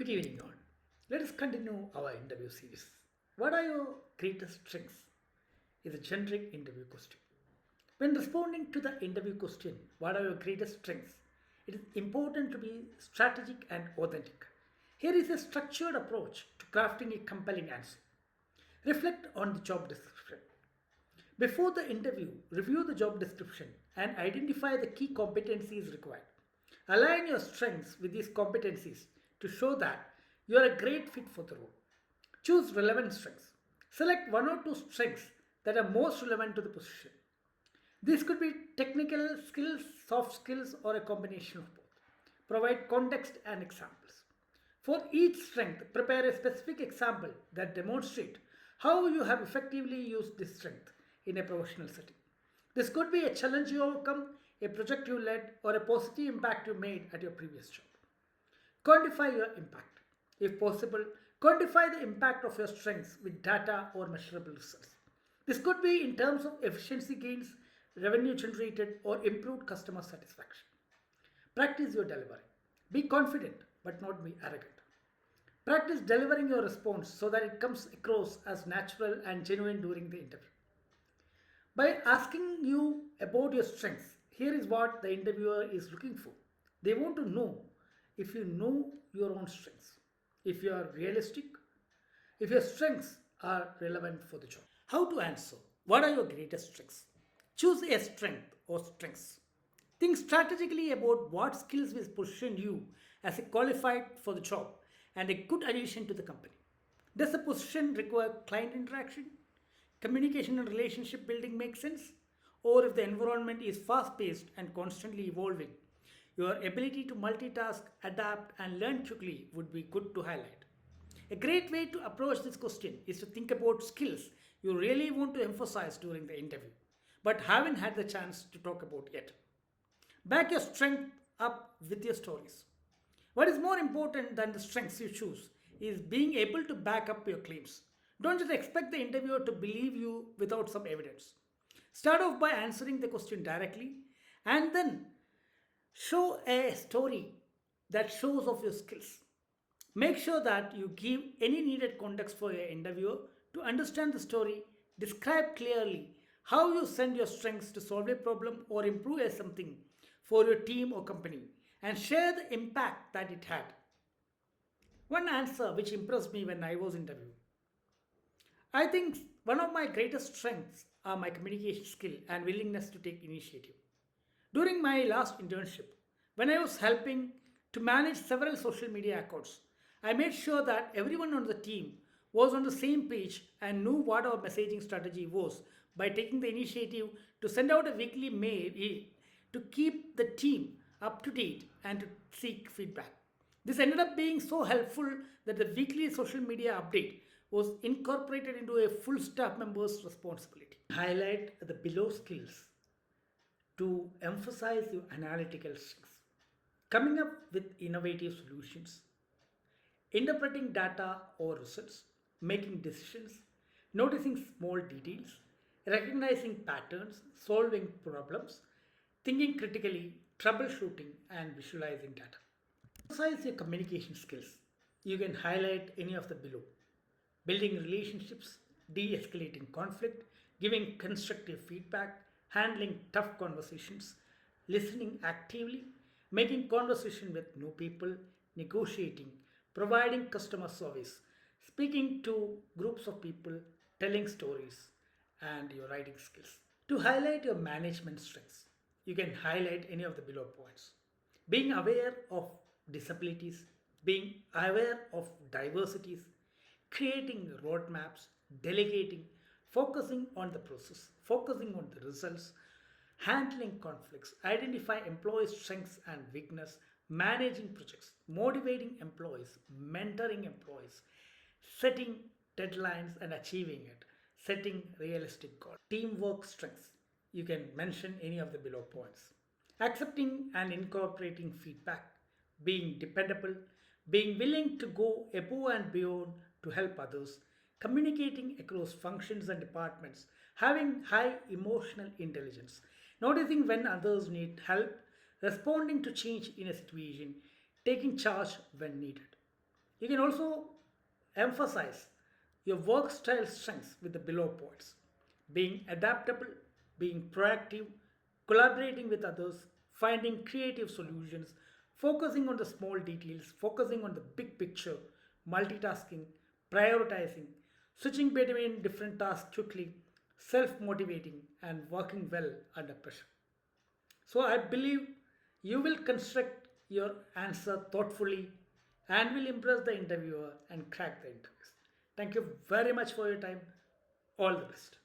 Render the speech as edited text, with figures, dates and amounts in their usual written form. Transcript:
Good evening, all. Let us continue our interview series. What are your greatest strengths? Is a generic interview question. When responding to the interview question, what are your greatest strengths? It is important to be strategic and authentic. Here is a structured approach to crafting a compelling answer. Reflect on the job description. Before the interview, review the job description and identify the key competencies required. Align your strengths with these competencies to show that you are a great fit for the role. Choose relevant strengths. Select one or two strengths that are most relevant to the position. This could be technical skills, soft skills, or a combination of both. Provide context and examples. For each strength, prepare a specific example that demonstrates how you have effectively used this strength in a professional setting. This could be a challenge you overcome, a project you led, or a positive impact you made at your previous job. Quantify your impact. If possible, quantify the impact of your strengths with data or measurable results. This could be in terms of efficiency gains, revenue generated, or improved customer satisfaction. Practice your delivery. Be confident but not be arrogant. Practice delivering your response so that it comes across as natural and genuine during the interview. By asking you about your strengths, here is what the interviewer is looking for. They want to know if you know your own strengths, if you are realistic, if your strengths are relevant for the job. How to answer? What are your greatest strengths? Choose a strength or strengths. Think strategically about what skills will position you as a qualified for the job and a good addition to the company. Does the position require client interaction? Communication and relationship building make sense? Or if the environment is fast paced and constantly evolving, your ability to multitask, adapt, and learn quickly would be good to highlight. A great way to approach this question is to think about skills you really want to emphasize during the interview, but haven't had the chance to talk about yet. Back your strength up with your stories. What is more important than the strengths you choose is being able to back up your claims. Don't just expect the interviewer to believe you without some evidence. Start off by answering the question directly and then show a story that shows off your skills. Make sure that you give any needed context for your interviewer to understand the story. Describe clearly how you send your strengths to solve a problem or improve something for your team or company and share the impact that it had. One answer which impressed me when I was interviewed. I think one of my greatest strengths are my communication skill and willingness to take initiative. During my last internship, when I was helping to manage several social media accounts, I made sure that everyone on the team was on the same page and knew what our messaging strategy was by taking the initiative to send out a weekly mail to keep the team up to date and to seek feedback. This ended up being so helpful that the weekly social media update was incorporated into a full staff member's responsibility. Highlight the below skills to emphasize your analytical strengths. Coming up with innovative solutions, interpreting data or results, making decisions, noticing small details, recognizing patterns, solving problems, thinking critically, troubleshooting, and visualizing data. Emphasize your communication skills. You can highlight any of the below: building relationships, de escalating conflict, giving constructive feedback, handling tough conversations, listening actively, making conversation with new people, negotiating, providing customer service, speaking to groups of people, telling stories, and your writing skills. To highlight your management strengths, you can highlight any of the below points: being aware of disabilities, being aware of diversities, creating roadmaps, delegating, focusing on the process, focusing on the results, handling conflicts, identify employees' strengths and weakness, managing projects, motivating employees, mentoring employees, setting deadlines and achieving it, setting realistic goals. Teamwork strengths. You can mention any of the below points. Accepting and incorporating feedback, being dependable, being willing to go above and beyond to help others, communicating across functions and departments, having high emotional intelligence, noticing when others need help, responding to change in a situation, taking charge when needed. You can also emphasize your work style strengths with the below points: being adaptable, being proactive, collaborating with others, finding creative solutions, focusing on the small details, focusing on the big picture, multitasking, prioritizing, switching between different tasks quickly, self motivating, and working well under pressure. So I believe you will construct your answer thoughtfully and will impress the interviewer and crack the interviews. Thank you very much for your time. All the best.